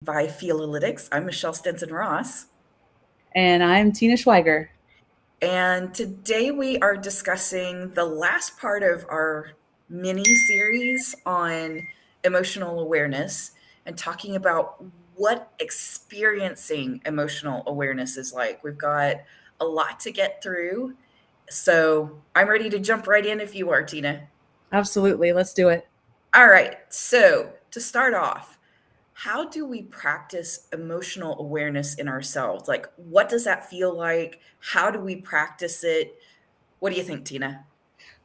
by Feelalytics. I'm Michelle Stinson Ross. And I'm Tina Schweiger. And today we are discussing the last part of our mini series on emotional awareness and talking about what experiencing emotional awareness is like. We've got a lot to get through. So I'm ready to jump right in if you are, Tina. Absolutely. Let's do it. All right. So to start off, how do we practice emotional awareness in ourselves? Like, what does that feel like? How do we practice it? What do you think, Tina?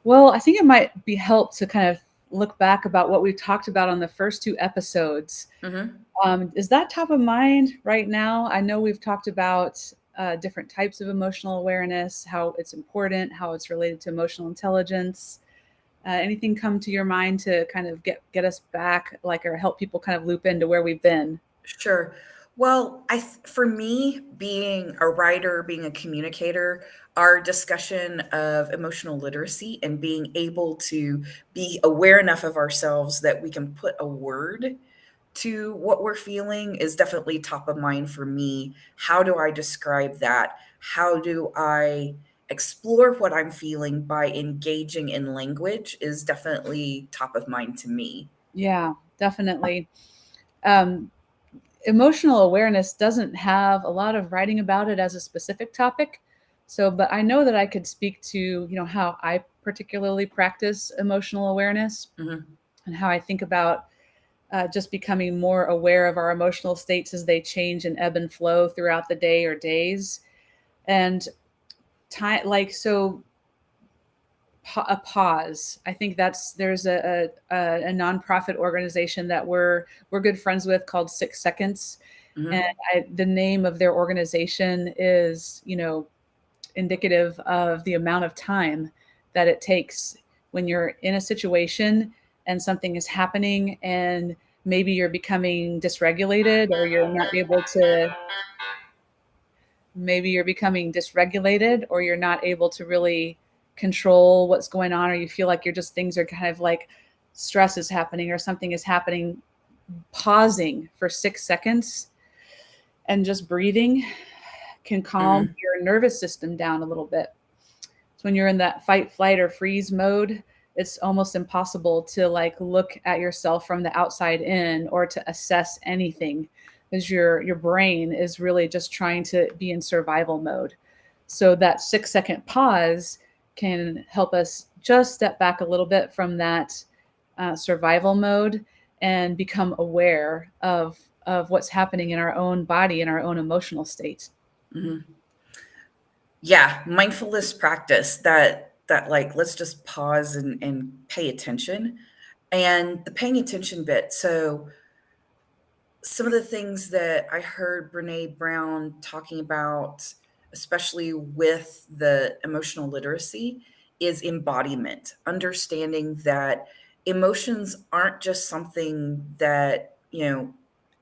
Well, I think it might be helped to kind of look back about what we've talked about on the first two episodes. Mm-hmm. Is that top of mind right now? I know we've talked about different types of emotional awareness, how it's important, how it's related to emotional intelligence. Anything come to your mind to kind of get us back, like, or help people kind of loop into where we've been? Sure. Well, for me, being a writer, being a communicator, our discussion of emotional literacy and being able to be aware enough of ourselves that we can put a word to what we're feeling is definitely top of mind for me. How do I describe that? How do I explore what I'm feeling by engaging in language is definitely top of mind to me. Yeah, definitely. Um, Emotional awareness doesn't have a lot of writing about it as a specific topic. So, but I know that I could speak to, how I particularly practice emotional awareness Mhm. and how I think about just becoming more aware of our emotional states as they change and ebb and flow throughout the day or days. And time, like, so a pause. I think there's a nonprofit organization that we're good friends with called 6 Seconds, and Mhm. the name of their organization is indicative of the amount of time that it takes when you're in a situation and something is happening and maybe you're becoming dysregulated or you're not able to maybe you're becoming dysregulated or you're not able to really control what's going on, or you feel like you're just things are kind of like stress is happening or something is happening. Pausing for 6 seconds and just breathing can calm Mhm. your nervous system down a little bit. So when you're in that fight, flight, or freeze mode, it's almost impossible to like look at yourself from the outside in or to assess anything, because your brain is really just trying to be in survival mode. So that 6 second pause can help us just step back a little bit from that survival mode and become aware of what's happening in our own body and our own emotional state. Mhm. Yeah, mindfulness practice that like let's just pause and pay attention. And the paying attention bit. So some of the things that I heard Brene Brown talking about, especially with the emotional literacy, is embodiment, understanding that emotions aren't just something that,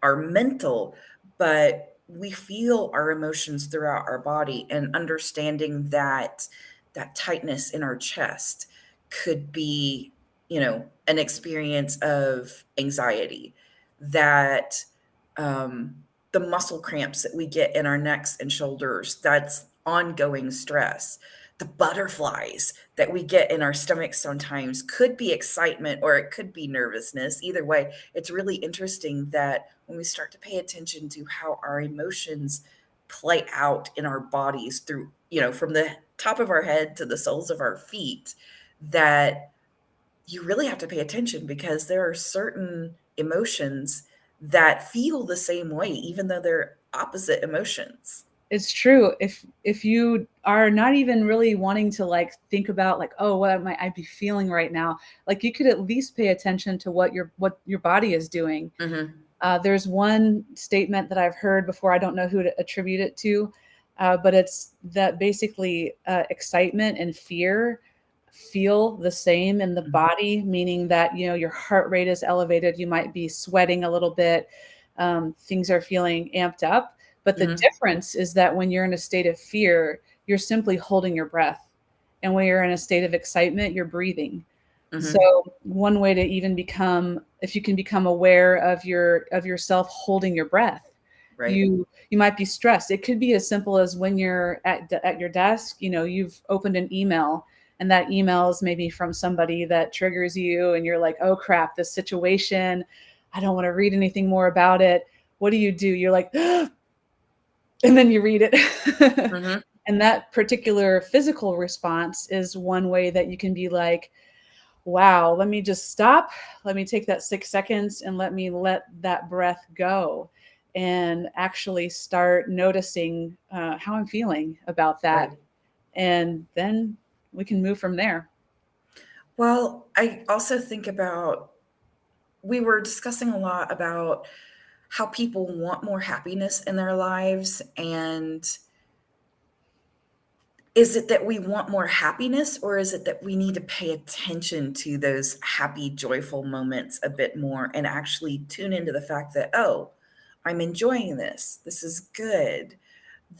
are mental, but we feel our emotions throughout our body and understanding that that tightness in our chest could be, an experience of anxiety that um, the muscle cramps that we get in our necks and shoulders, that's ongoing stress. The butterflies that we get in our stomachs sometimes could be excitement or it could be nervousness. Either way, it's really interesting that when we start to pay attention to how our emotions play out in our bodies through, from the top of our head to the soles of our feet, that you really have to pay attention because there are certain emotions that feel the same way, even though they're opposite emotions. It's true. If you are not even really wanting to like think about like, oh, what might I be feeling right now? Like you could at least pay attention to what your body is doing. Hmm. There's one statement that I've heard before. I don't know who to attribute it to, but it's that basically excitement and fear feel the same in the body, meaning that your heart rate is elevated. You might be sweating a little bit. Things are feeling amped up. But the Hmm. difference is that when you're in a state of fear, you're simply holding your breath. And when you're in a state of excitement, you're breathing. So Mhm. one way to even become, if you can become aware of yourself holding your breath, Right. you might be stressed. It could be as simple as when you're at your desk, you've opened an email, and that email is maybe from somebody that triggers you, and you're like, oh crap, this situation, I don't want to read anything more about it. What do? You're like, and then you read it. Mhm. And that particular physical response is one way that you can be like, wow, let me just stop. Let me take that 6 seconds and let me let that breath go and actually start noticing how I'm feeling about that. Right. And then we can move from there. Well, I also think about we were discussing a lot about how people want more happiness in their lives, and is it that we want more happiness, or is it that we need to pay attention to those happy, joyful moments a bit more and actually tune into the fact that, "Oh, I'm enjoying this. This is good."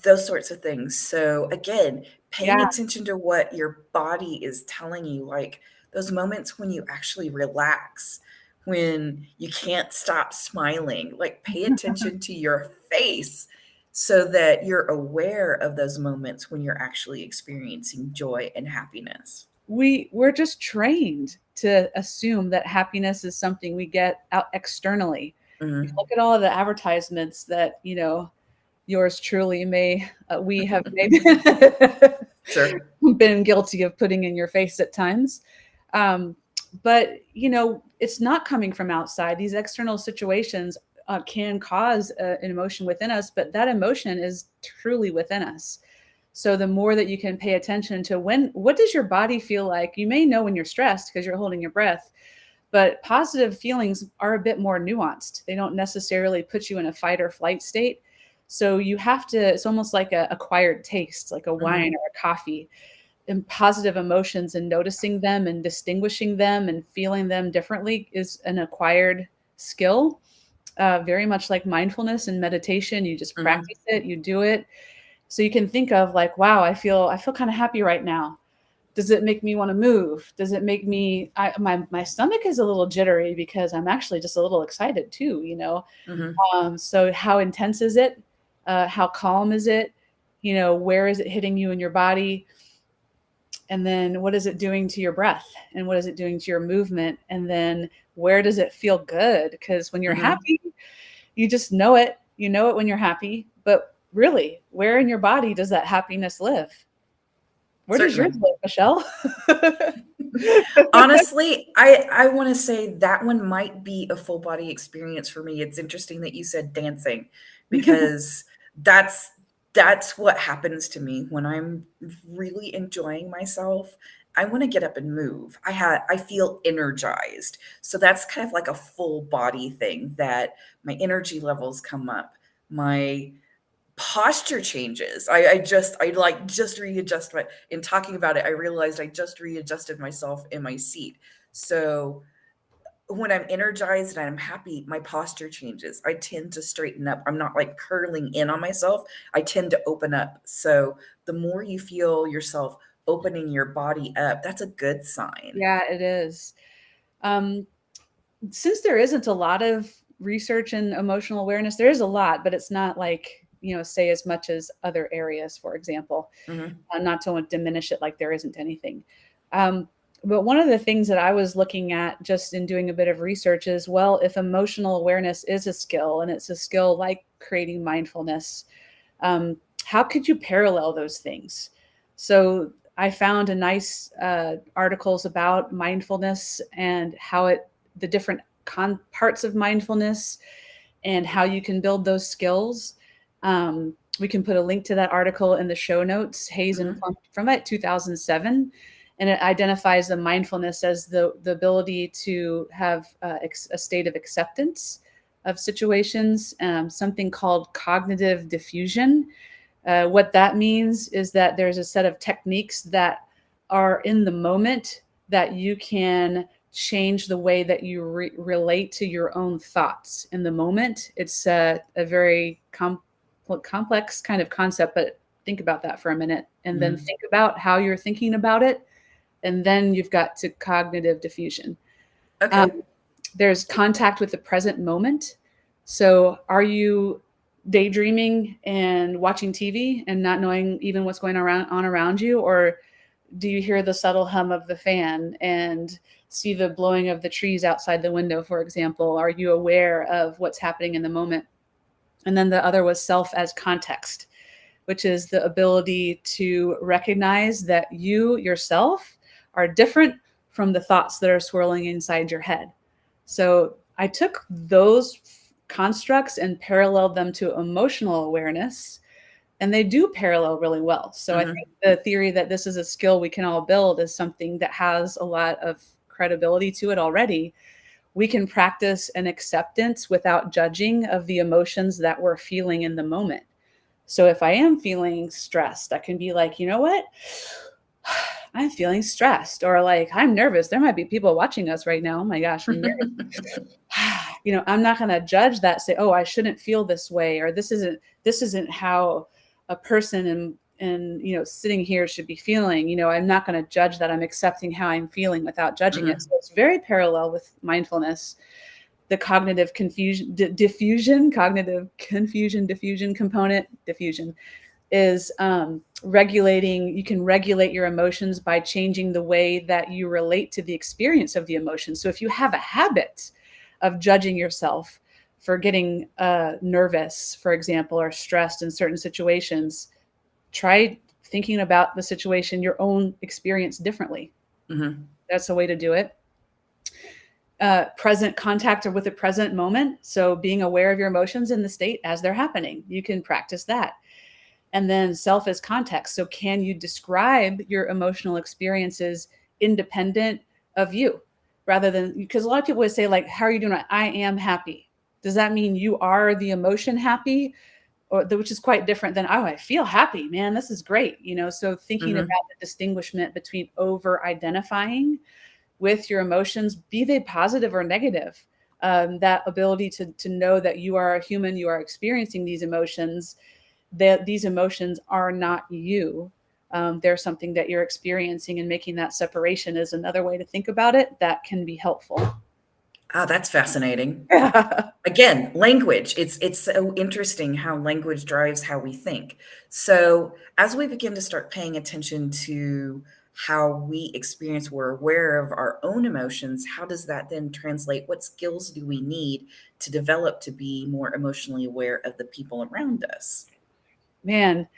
Those sorts of things. So, again, paying Yeah, attention to what your body is telling you, like those moments when you actually relax, when you can't stop smiling, like, pay attention to your face so that you're aware of those moments when you're actually experiencing joy and happiness. we're just trained to assume that happiness is something we get out externally. You Mhm. look at all of the advertisements that, yours truly may we have maybe Sure. been guilty of putting in your face at times. Um, but it's not coming from outside. These external situations can cause an emotion within us, but that emotion is truly within us. So the more that you can pay attention to what does your body feel like? You may know when you're stressed because you're holding your breath, but positive feelings are a bit more nuanced. They don't necessarily put you in a fight or flight state. So you have to, it's almost like a acquired taste, like a wine Mhm. or a coffee. And positive emotions and noticing them and distinguishing them and feeling them differently is an acquired skill. Very much like mindfulness and meditation. You just Mhm. practice it, you do it. So you can think of like, wow, I feel kind of happy right now. Does it make me want to move? Does it make me my stomach is a little jittery because I'm actually just a little excited too. Mhm. So how intense is it? How calm is it? Where is it hitting you in your body? And then what is it doing to your breath? And what is it doing to your movement? And then where does it feel good? Because when you're Mhm. happy, you just know it. You know it when you're happy. But really, where in your body does that happiness live? Where does yours Certainly. live, Michelle? Honestly, I wanna say that one might be a full body experience for me. It's interesting that you said dancing because that's that's what happens to me when I'm really enjoying myself. I wanna get up and move. I feel energized. So that's kind of like a full body thing that my energy levels come up. My posture changes. I readjust my in talking about it, I realized I just readjusted myself in my seat. So, when I'm energized and I'm happy, my posture changes. I tend to straighten up. I'm not, like, curling in on myself. I tend to open up. So, the more you feel yourself opening your body up, that's a good sign. Yeah, it is. Um, since there isn't a lot of research in emotional awareness, there is a lot, but it's not like, say as much as other areas, for example. Mhm, Not to diminish it like there isn't anything. Um, but one of the things that I was looking at just in doing a bit of research is, well, if emotional awareness is a skill and it's a skill like creating mindfulness, how could you parallel those things? So I found a nice articles about mindfulness and how the different parts of mindfulness and how you can build those skills. We can put a link to that article in the show notes. Hayes and mhm, Plum from it, 2007, and it identifies the mindfulness as the ability to have a state of acceptance of situations, something called cognitive diffusion. What that means is that there's a set of techniques that are in the moment that you can change the way that you relate to your own thoughts in the moment. It's a very complex kind of concept, but think about that for a minute and then mhm, think about how you're thinking about it And then you've got to cognitive diffusion. Okay. There's contact with the present moment. So are you daydreaming and watching TV and not knowing even what's going on around you? Or do you hear the subtle hum of the fan and see the blowing of the trees outside the window, for example? Are you aware of what's happening in the moment? And then the other was self as context, which is the ability to recognize that you yourself are different from the thoughts that are swirling inside your head. So I took those constructs and paralleled them to emotional awareness, and they do parallel really well. So I think the theory that this is a skill we can all build is something that has a lot of credibility to it already. We can practice an acceptance without judging of the emotions that we're feeling in the moment. So if I am feeling stressed, I can be like, you know what? I'm feeling stressed, or like, I'm nervous. There might be people watching us right now. Oh my gosh, I'm nervous. I'm not going to judge that, say, oh, I shouldn't feel this way, or this isn't how a person and sitting here should be feeling. I'm not going to judge that. I'm accepting how I'm feeling without judging it. So it's very parallel with mindfulness. The cognitive diffusion component, diffusion is regulating. You can regulate your emotions by changing the way that you relate to the experience of the emotion. So if you have a habit of judging yourself for getting nervous, for example, or stressed in certain situations, try thinking about the situation, your own experience differently. That's a way to do it. Present contact with the present moment. So being aware of your emotions in the state as they're happening. You can practice that. And then self as context. So can you describe your emotional experiences independent of you, rather than, because a lot of people would say, like, how are you doing? I am happy. Does that mean you are the emotion happy? Or which is quite different than, oh, I feel happy, man, this is great. So thinking about the distinguishment between over identifying with your emotions, be they positive or negative, that ability to know that you are a human, you are experiencing these emotions, that these emotions are not you. They're something that you're experiencing, and making that separation is another way to think about it that can be helpful. Ah, that's fascinating. Again, language. It's so interesting how language drives how we think. So as we begin to start paying attention to how we experience, we're aware of our own emotions, how does that then translate? What skills do we need to develop to be more emotionally aware of the people around us? Man,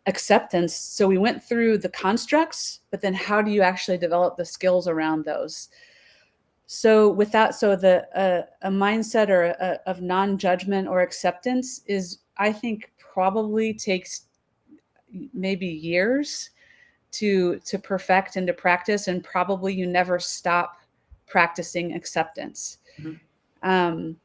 acceptance. So we went through the constructs, but then how do you actually develop the skills around those? So with that, so the a mindset or of non-judgment or acceptance is, I think, probably takes maybe years to perfect and to practice, and probably you never stop practicing acceptance. Mhm. Um,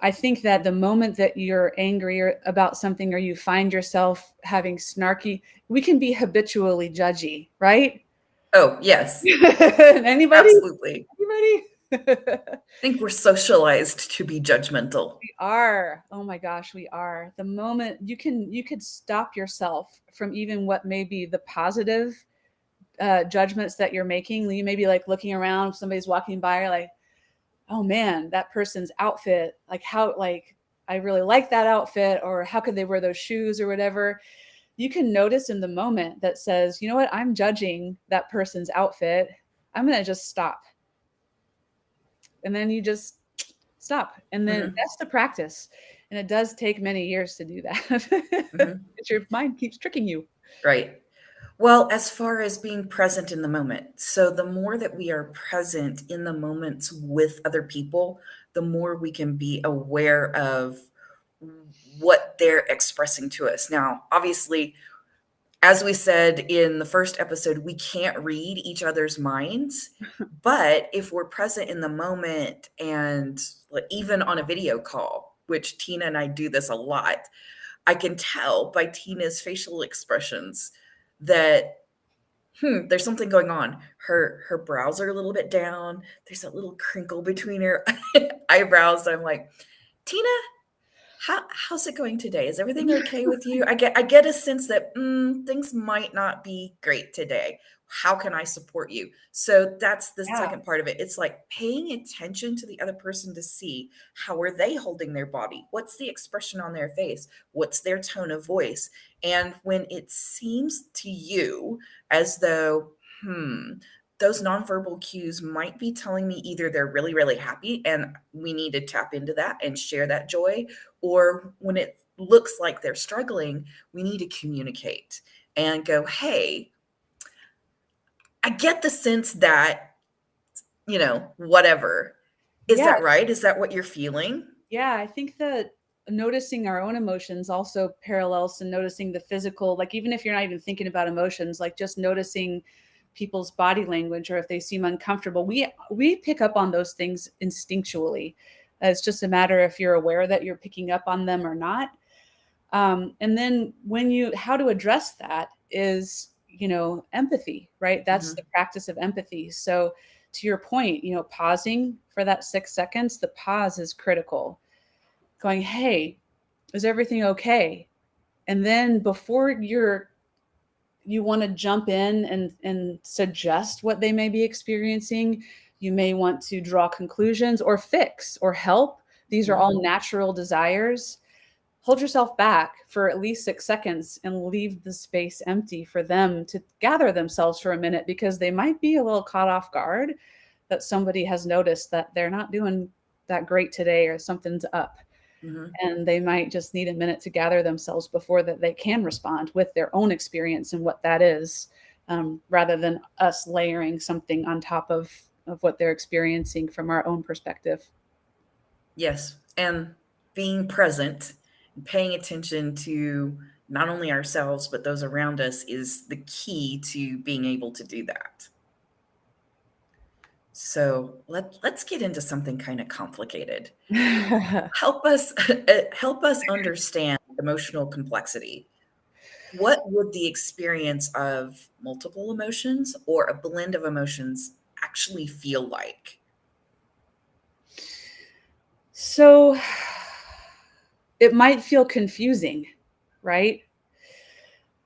I think that the moment that you're angry about something, or you find yourself having snarky, we can be habitually judgy, right? Oh, yes, Anybody? absolutely. Anybody? I think we're socialized to be judgmental. We are. Oh my gosh, we are. The moment you could stop yourself from even what may be the positive judgments that you're making. You may be like looking around, somebody's walking by, you're like, oh man, that person's outfit, like how, like, I really like that outfit, or how could they wear those shoes or whatever. You can notice in the moment that says, you know what, I'm judging that person's outfit. I'm going to just stop. And then you just stop. And then Mhm, that's the practice. And it does take many years to do that. mhm, Your mind keeps tricking you. right. Well, as far as being present in the moment, so the more that we are present in the moments with other people, the more we can be aware of what they're expressing to us. Now, obviously, as we said in the first episode, we can't read each other's minds, but if we're present in the moment and like, even on a video call, which Tina and I do this a lot, I can tell by Tina's facial expressions that there's something going on. Her brows are a little bit down. There's a little crinkle between her eyebrows. I'm like, Tina, how's it going today? Is everything okay with you? I get a sense that things might not be great today. How can I support you? So that's the Yeah. second part of it. It's like paying attention to the other person to see how are they holding their body? What's the expression on their face? What's their tone of voice? And when it seems to you as though, those nonverbal cues might be telling me either they're really, really happy and we need to tap into that and share that joy, or when it looks like they're struggling, we need to communicate and go, hey, I get the sense that, whatever. Is Yeah. that right? Is that what you're feeling? Yeah, I think that noticing our own emotions also parallels to noticing the physical, like even if you're not even thinking about emotions, like just noticing people's body language or if they seem uncomfortable. We pick up on those things instinctually. It's just a matter if you're aware that you're picking up on them or not. And then how to address that is, empathy, right? That's the Mhm, practice of empathy. So to your point, pausing for that 6 seconds, the pause is critical. Going, hey, is everything okay? And then before you want to jump in and suggest what they may be experiencing, you may want to draw conclusions or fix or help. These are mhm, all natural desires. Hold yourself back for at least 6 seconds and leave the space empty for them to gather themselves for a minute, because they might be a little caught off guard that somebody has noticed that they're not doing that great today or something's up, mhm. and they might just need a minute to gather themselves before that they can respond with their own experience and what that is, rather than us layering something on top of what they're experiencing from our own perspective. Yes, and being present and paying attention to not only ourselves, but those around us is the key to being able to do that. So let's get into something kind of complicated. Help us understand emotional complexity. What would the experience of multiple emotions or a blend of emotions actually feel like? So it might feel confusing, right?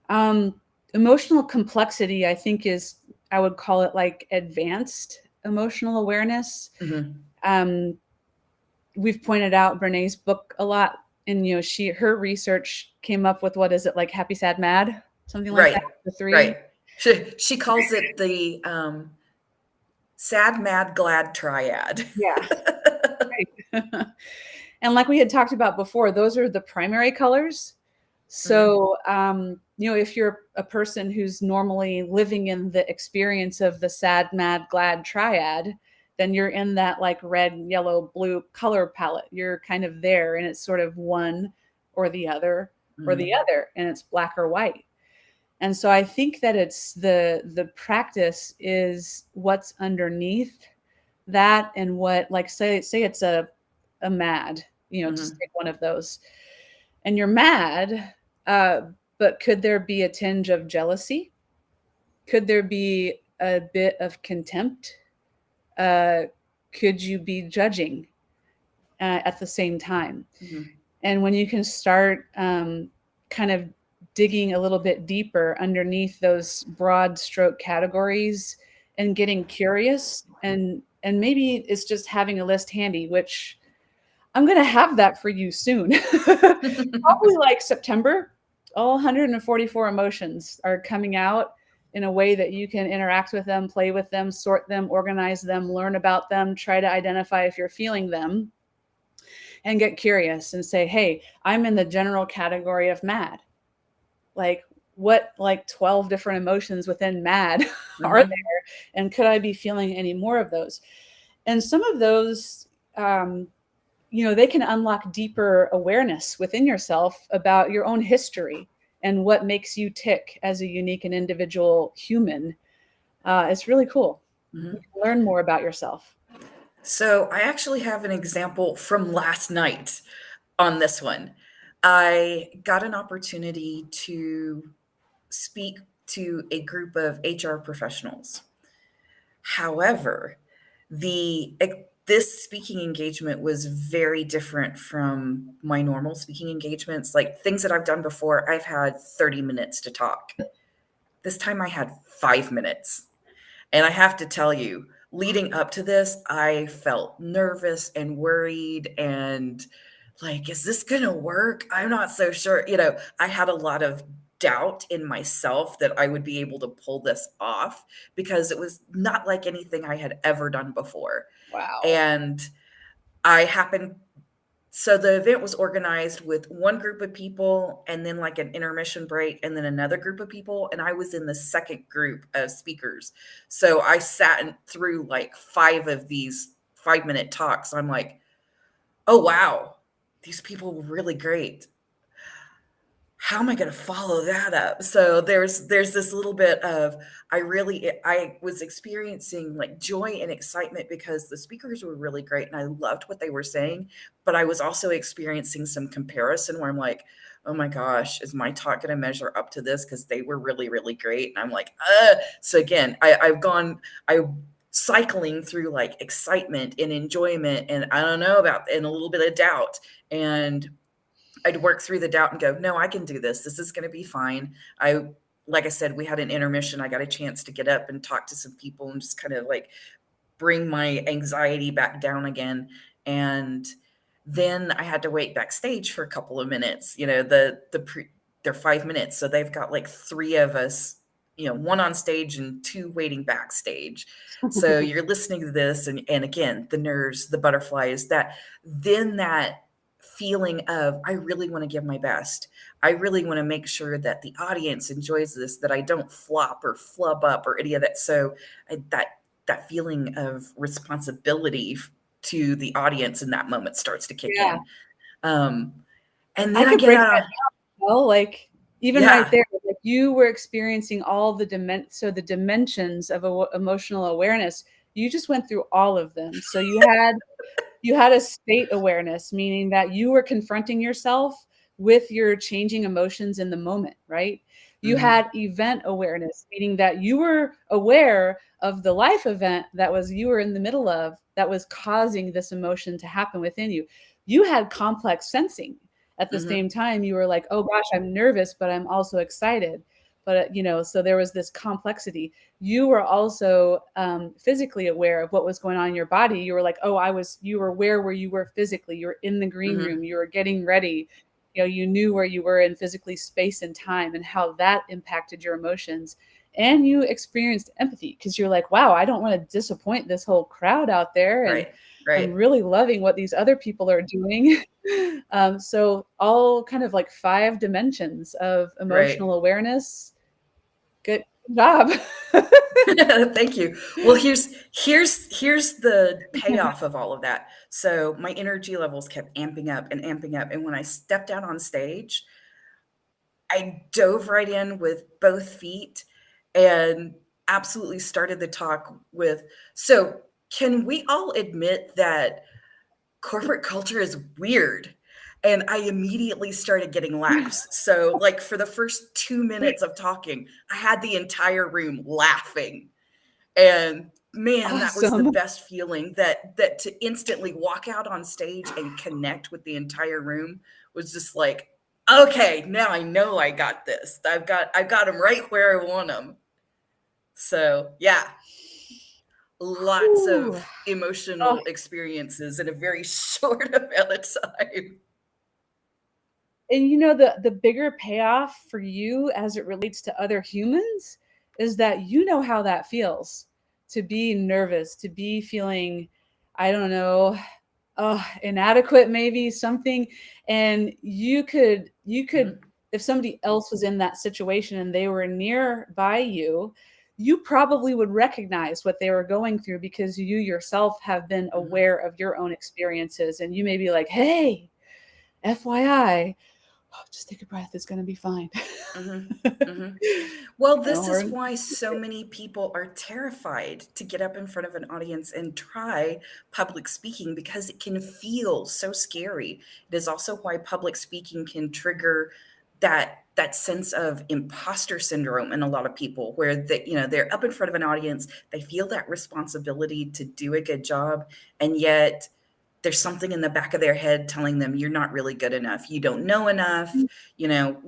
Um, Emotional complexity, I think, I would call it like advanced emotional awareness. Mhm. Um, we've pointed out Brené's book a lot, and her research came up with, what is it, like happy, sad, mad, something like that, Right, the right. three. She calls it the, sad, mad, glad triad. Yeah, right. And like we had talked about before, those are the primary colors. Mhm, So, if you're a person who's normally living in the experience of the sad, mad, glad triad, then you're in that like red, yellow, blue color palette. You're kind of there, and it's sort of one or the other or the mhm, other, and it's black or white. And so I think that it's the practice is what's underneath that, and what, like, say it's a mad, just mhm, take one of those, and you're mad, uh, but could there be a tinge of jealousy? Could there be a bit of contempt? Uh, could you be judging at the same time? mhm, And when you can start kind of digging a little bit deeper underneath those broad stroke categories and getting curious, and maybe it's just having a list handy, which I'm gonna have that for you soon. Probably like September. All 144 emotions are coming out in a way that you can interact with them, play with them, sort them, organize them, learn about them, try to identify if you're feeling them, and get curious and say, hey, I'm in the general category of mad. Like, what, like 12 different emotions within mad are mhm, there? And could I be feeling any more of those? And some of those, they can unlock deeper awareness within yourself about your own history and what makes you tick as a unique and individual human. It's really cool. You mhm. can learn more about yourself. So, I actually have an example from last night on this one. I got an opportunity to speak to a group of HR professionals. However, the this speaking engagement was very different from my normal speaking engagements. Like things that I've done before, I've had 30 minutes to talk. This time I had 5 minutes. And I have to tell you, leading up to this, I felt nervous and worried and like, is this going to work? I'm not so sure. I had a lot of doubt in myself that I would be able to pull this off because it was not like anything I had ever done before. Wow. And I happened so the event was organized with one group of people and then like an intermission break and then another group of people. And I was in the second group of speakers. So I sat through like 5 of these 5-minute talks. I'm like, oh, wow, these people were really great. How am I going to follow that up? So there's this little bit of I was experiencing like joy and excitement because the speakers were really great and I loved what they were saying, but I was also experiencing some comparison where I'm like, oh my gosh, is my talk going to measure up to this because they were really really great? And I'm like, so again, I cycling through like excitement and enjoyment and I don't know about and a little bit of doubt and I'd work through the doubt and go, no, I can do this. This is going to be fine. Like I said, we had an intermission. I got a chance to get up and talk to some people and just kind of like bring my anxiety back down again. And then I had to wait backstage for a couple of minutes. They're 5 minutes, so they've got like three of us, one on stage and two waiting backstage. So you're listening to this, and again, the nerves, the butterflies, that feeling of I really want to give my best. I really want to make sure that the audience enjoys this, that I don't flop or flub up or any of that. So that feeling of responsibility to the audience in that moment starts to kick Yeah. in. And I then I could get break out that of, down. Well, like even right yeah, there, like you were experiencing all the the dimensions of emotional awareness. You just went through all of them. So you had a state awareness, meaning that you were confronting yourself with your changing emotions in the moment, right? You mm-hmm, had event awareness, meaning that you were aware of the life event you were in the middle of that was causing this emotion to happen within you. You had complex sensing at the mm-hmm, same time. You were like, oh gosh, I'm nervous, but I'm also excited. But, so there was this complexity. You were also physically aware of what was going on in your body. You were like, oh, you were where you were physically. You were in the green mm-hmm, room. You were getting ready. You knew where you were in physically space and time and how that impacted your emotions. And you experienced empathy because you're like, wow, I don't want to disappoint this whole crowd out there. And right, I'm right, really loving what these other people are doing. So all kind of like 5 dimensions of right. emotional awareness. Good job. Thank you. Well, here's the payoff of all of that. So my energy levels kept amping up and amping up, and when I stepped out on stage, I dove right in with both feet and absolutely started the talk with, so can we all admit that corporate culture is weird? And I immediately started getting laughs. So, like, for the first 2 minutes of talking, I had the entire room laughing. And man, that was the Awesome. best feeling, that to instantly walk out on stage and connect with the entire room was just like, okay, now I know I got this. I've got them right where I want them. So yeah, lots Whew. of Oh, emotional experiences in a very short amount of time. and the bigger payoff for you as it relates to other humans is that you know how that feels to be nervous, to be feeling, I don't know, inadequate, maybe something. And you could, Mhm, if somebody else was in that situation and they were nearby you, you probably would recognize what they were going through because you yourself have been mhm, aware of your own experiences. And you may be like, hey, FYI, just take a breath. It's going to be fine. mhm, mhm. Well, this is Or why so many people are terrified to get up in front of an audience and try public speaking because it can feel so scary. It is also why public speaking can trigger that sense of imposter syndrome in a lot of people where they're up in front of an audience, they feel that responsibility to do a good job, and yet there's something in the back of their head telling them you're not really good enough, you don't know enough,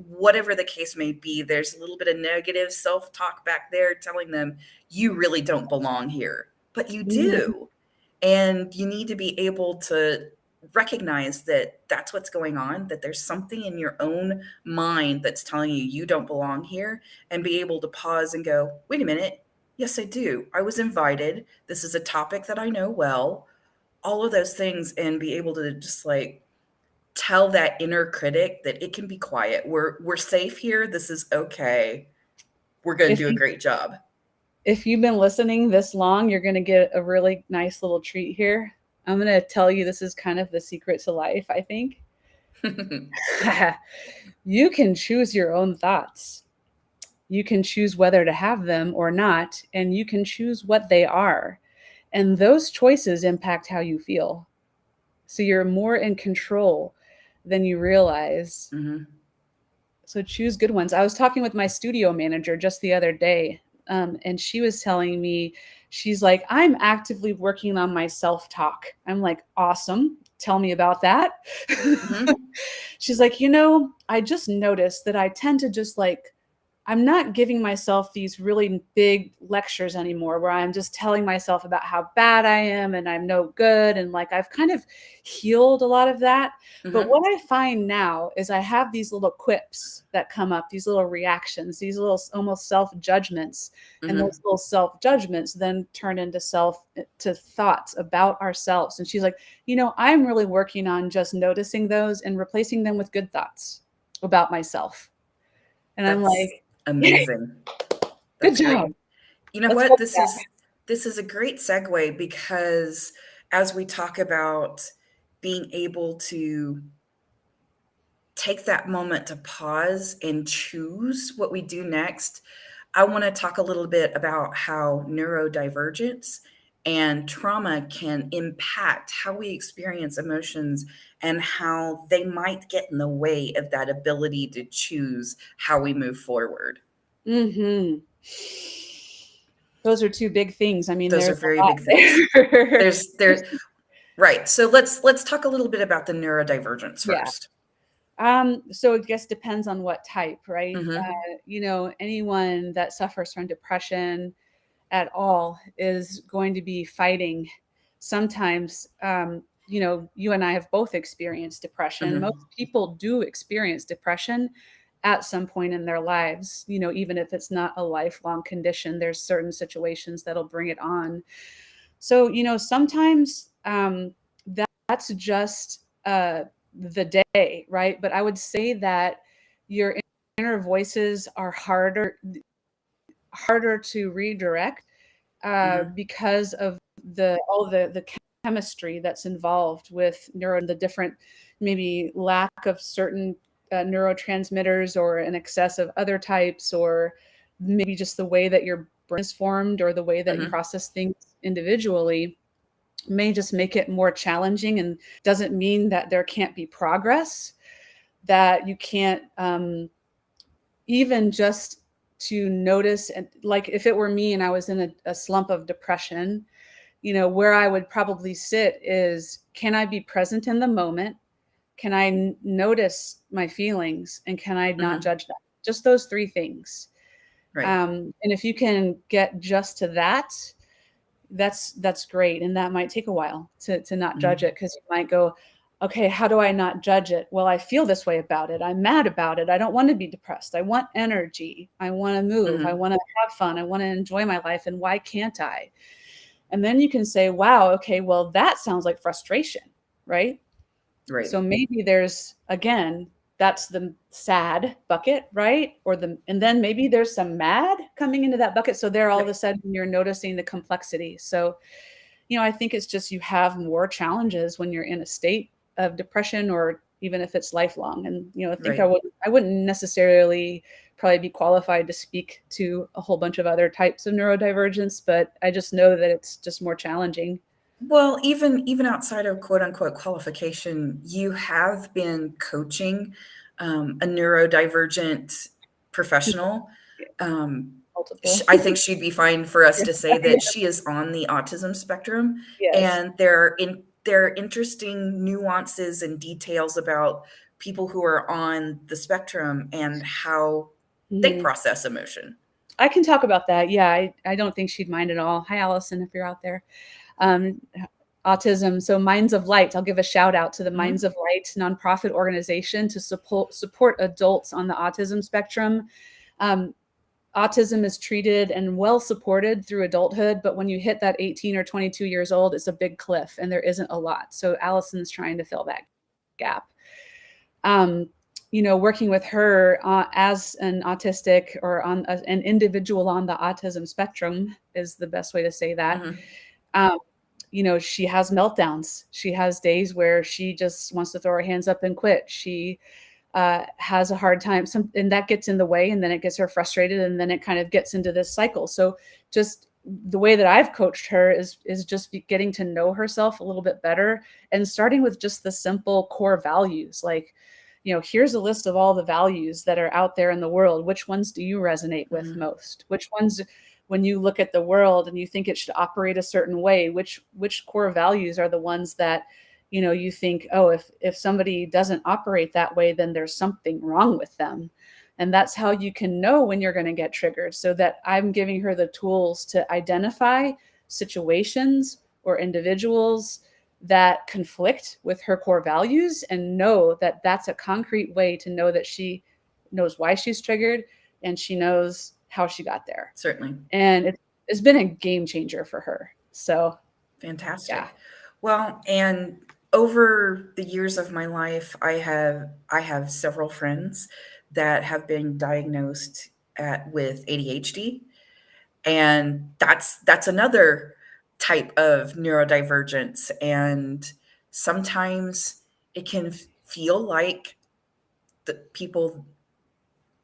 whatever the case may be. There's a little bit of negative self-talk back there telling them you really don't belong here, but you Mhm. do. And you need to be able to recognize that that's what's going on, that there's something in your own mind that's telling you you don't belong here, and be able to pause and go, wait a minute, yes, I do. I was invited. This is a topic that I know well, all of those things, and be able to just like tell that inner critic that it can be quiet. We're safe here. This is okay. We're going to If do a you great job. if you've been listening this long, you're going to get a really nice little treat here. I'm going to tell you this is kind of the secret to life, I think. You can choose your own thoughts. You can choose whether to have them or not, and you can choose what they are. And those choices impact how you feel. So you're more in control than you realize. Mhm. So choose good ones. I was talking with my studio manager just the other day, and she was telling me, she's like, I'm actively working on my self talk. I'm like, awesome. Tell me about that. Mhm. She's like, I just noticed that I tend to just like I'm not giving myself these really big lectures anymore where I'm just telling myself about how bad I am and I'm no good. And like I've kind of healed a lot of that. But Mhm. what I find now is I have these little quips that come up, these little reactions, these little almost self judgments. And those Mhm. little self judgments then turn into to thoughts about ourselves. And she's like, I'm really working on just noticing those and replacing them with good thoughts about myself. And I'm That's like, yay, amazing. good That's job. great. You know Let's what? go with This is a great segue, because as we talk about being able to take that moment to pause and choose what we do next, I want to talk a little bit about how neurodivergence and trauma can impact how we experience emotions, and how they might get in the way of that ability to choose how we move forward. that. Those are two big things. I mean, Those are there's very a lot big things. there. There Right. So let's talk a little bit about the neurodivergence Yeah. first. So I guess depends on what type, right? Mhm. Anyone that suffers from depression at all is going to be fighting. Sometimes, you and I have both experienced depression. Mhm. Most people do experience depression at some point in their lives, even if it's not a lifelong condition, there's certain situations that'll bring it on. So, sometimes that's just the day, right? But I would say that your inner voices are harder to redirect Mhm. because of the chemistry that's involved with the different maybe lack of certain neurotransmitters or an excess of other types, or maybe just the way that your brain is formed or the way that you Mhm. process things individually may just make it more challenging, and doesn't mean that there can't be progress, that you can't even just to notice. And like if it were me and I was in a slump of depression, where I would probably sit is, can I be present in the moment? Can I notice my feelings? And can I not Mhm. judge them? Just those three things. Right. And if you can get just to that, that's great. And that might take a while to not judge Mhm. it, because you might go, okay, how do I not judge it? Well, I feel this way about it. I'm mad about it. I don't want to be depressed. I want energy. I want to move. I Mhm. want to have fun. I want to enjoy my life. And why can't I? And then you can say, wow, okay, well, that sounds like frustration, right? Right. So maybe there's, again, that's the sad bucket, right? And then maybe there's some mad coming into that bucket. So there all of a Right. sudden you're noticing the complexity. So, I think it's just you have more challenges when you're in a state of depression, or even if it's lifelong. And, I think Right. I wouldn't necessarily probably be qualified to speak to a whole bunch of other types of neurodivergence, but I just know that it's just more challenging. Well, even outside of quote unquote qualification, you have been coaching a neurodivergent professional. Um, Multiple. I think she'd be fine for us to say Yeah. that she is on the autism spectrum, Yes. and there are interesting nuances and details about people who are on the spectrum and how they Mhm. process emotion. I can talk about that. Yeah, I don't think she'd mind at all. Hi, Allison, if you're out there. Um, Autism. So Minds of Light, I'll give a shout out to the Minds Mhm. of Light nonprofit organization to support adults on the autism spectrum. Um, Autism is treated and well supported through adulthood, but when you hit that 18 or 22 years old, it's a big cliff and there isn't a lot. So Allison's trying to fill that gap. Um, Working with her as an autistic or an individual on the autism spectrum is the best way to say that. Mhm. Um, she has meltdowns. She has days where she just wants to throw her hands up and quit. She has a hard time, and that gets in the way, and then it gets her frustrated, and then it kind of gets into this cycle. So just the way that I've coached her is just getting to know herself a little bit better, and starting with just the simple core values, like, here's a list of all the values that are out there in the world. Which ones do you resonate with Mhm. most? Which ones, when you look at the world and you think it should operate a certain way, which core values are the ones that you think, oh, if somebody doesn't operate that way, then there's something wrong with them. And that's how you can know when you're going to get triggered, so that I'm giving her the tools to identify situations or individuals that conflict with her core values, and know that that's a concrete way to know that she knows why she's triggered and she knows how she got there. Certainly. And it's been a game changer for her. So yeah. Fantastic. Well, and over the years of my life, I have several friends that have been diagnosed with ADHD, and that's another type of neurodivergence. And sometimes it can feel like the people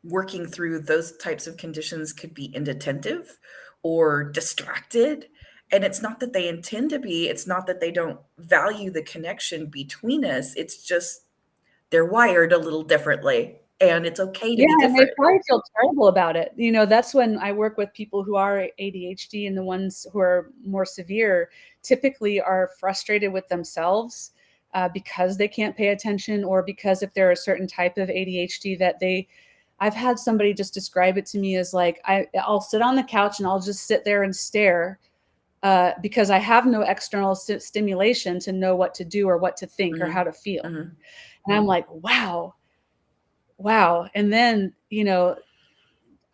working through those types of conditions could be inattentive or distracted. And it's not that they intend to be, it's not that they don't value the connection between us. It's just they're wired a little differently. And it's okay to Yeah, be and they different. probably feel terrible about it. That's when I work with people who are ADHD, and the ones who are more severe typically are frustrated with themselves because they can't pay attention, or because if they're a certain type of ADHD that I've had somebody just describe it to me as like, I'll sit on the couch and I'll just sit there and stare because I have no external stimulation to know what to do or what to think or how Mhm. to feel. Mhm. And I'm like, wow. And then,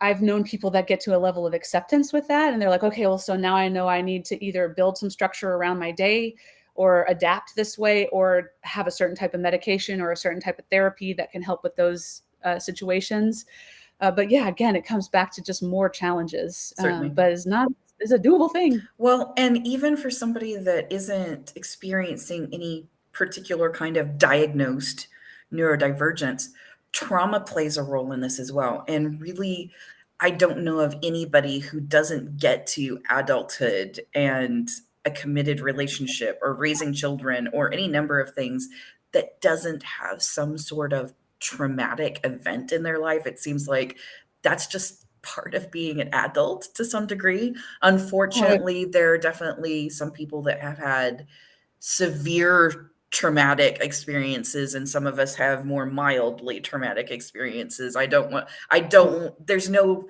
I've known people that get to a level of acceptance with that. And they're like, okay, well, so now I know I need to either build some structure around my day or adapt this way, or have a certain type of medication or a certain type of therapy that can help with those situations. But yeah, again, it comes back to just more challenges, Certainly. but it's a doable thing. Well, and even for somebody that isn't experiencing any particular kind of diagnosed neurodivergence, trauma plays a role in this as well. And really, I don't know of anybody who doesn't get to adulthood and a committed relationship or raising children or any number of things that doesn't have some sort of traumatic event in their life. It seems like that's just part of being an adult to some degree. Oh, Unfortunately, there are definitely some people that have had severe traumatic experiences, and some of us have more mildly traumatic experiences. I don't there's no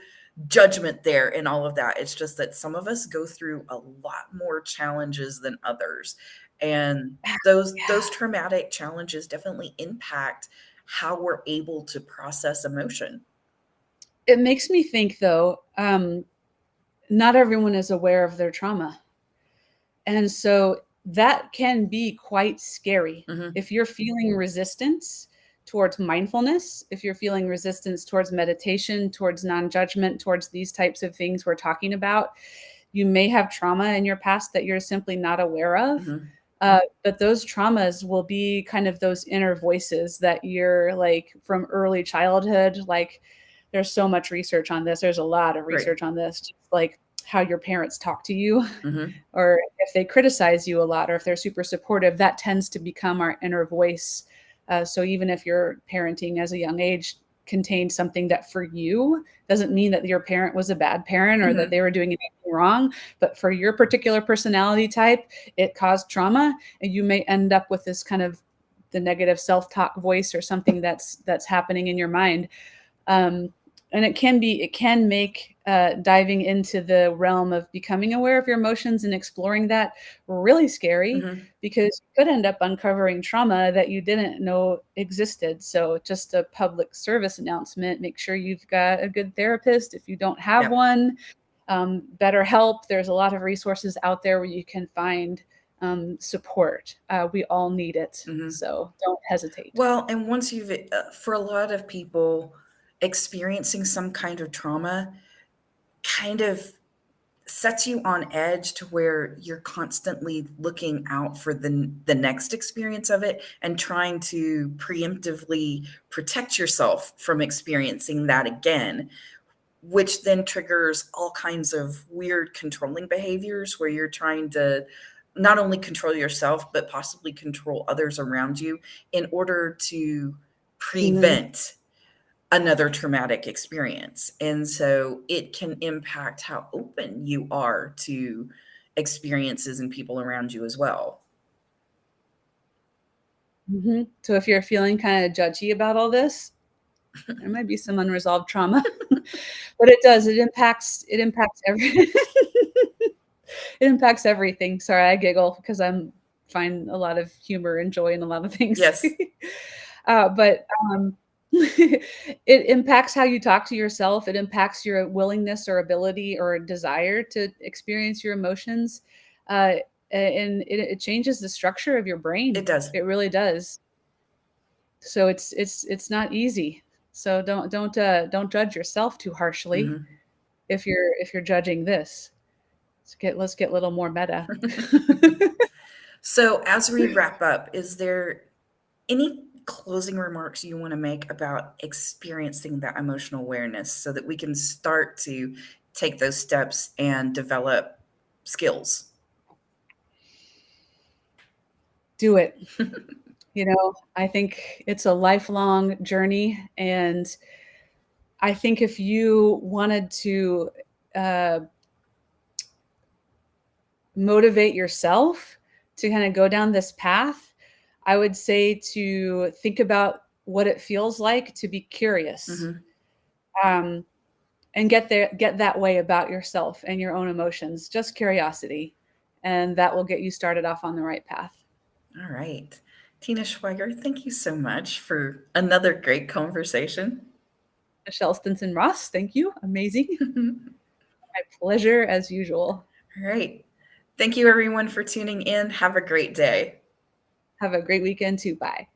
judgment there in all of that. It's just that some of us go through a lot more challenges than others. And yeah. those traumatic challenges definitely impact how we're able to process emotion. It makes me think, though, not everyone is aware of their trauma. And so that can be quite scary. Mhm. If you're feeling resistance towards mindfulness, if you're feeling resistance towards meditation, towards non judgment, towards these types of things we're talking about, you may have trauma in your past that you're simply not aware of. Mhm. But those traumas will be kind of those inner voices that you're like from early childhood. Like, there's so much research on this. There's a lot of Right. research on this, just like how your parents talk to you, Mhm. or if they criticize you a lot, or if they're super supportive, that tends to become our inner voice So even if your parenting as a young age contained something that for you doesn't mean that your parent was a bad parent or that Mhm. they were doing anything wrong, but for your particular personality type, it caused trauma, and you may end up with this kind of the negative self-talk voice or something that's happening in your mind. um, and it can make diving into the realm of becoming aware of your emotions and exploring that really scary, Mhm. because you could end up uncovering trauma that you didn't know existed. So just a public service announcement: make sure you've got a good therapist if you don't have Yep. one. BetterHelp, there's a lot of resources out there where you can find support. We all need it, Mhm. so don't hesitate. Well, and once you've for a lot of people, experiencing some kind of trauma kind of sets you on edge to where you're constantly looking out for the next experience of it and trying to preemptively protect yourself from experiencing that again, which then triggers all kinds of weird controlling behaviors where you're trying to not only control yourself, but possibly control others around you in order to Mhm. prevent another traumatic experience. And so it can impact how open you are to experiences and people around you as well. Mhm. So if you're feeling kinda judgy about all this, there might be some unresolved trauma. But it does, it impacts it impacts everything. Sorry, I giggle because I'm find a lot of humor and joy in a lot of things. Yes. But, it impacts how you talk to yourself, it impacts your willingness or ability or desire to experience your emotions, and it changes the structure of your It brain. does. It really does. So it's not easy. So don't judge yourself too harshly Mhm. if you're judging this. Let's get a little more meta. So as we wrap up, is there any closing remarks you want to make about experiencing that emotional awareness so that we can start to take those steps and develop skills? Do it. You know, I think it's a lifelong journey, and I think if you wanted to, uh, motivate yourself to kinda go down this path, I would say to think about what it feels like to be curious, Mhm. um, and get that way about yourself and your own emotions, just curiosity, and that will get you started off on the right path. All right. Tina Schweiger, thank you so much for another great conversation. Michelle Stinson Ross, thank you. Amazing. All My pleasure as usual. right. Thank you, everyone, for tuning in. Have a great day. Have a great weekend too. Bye.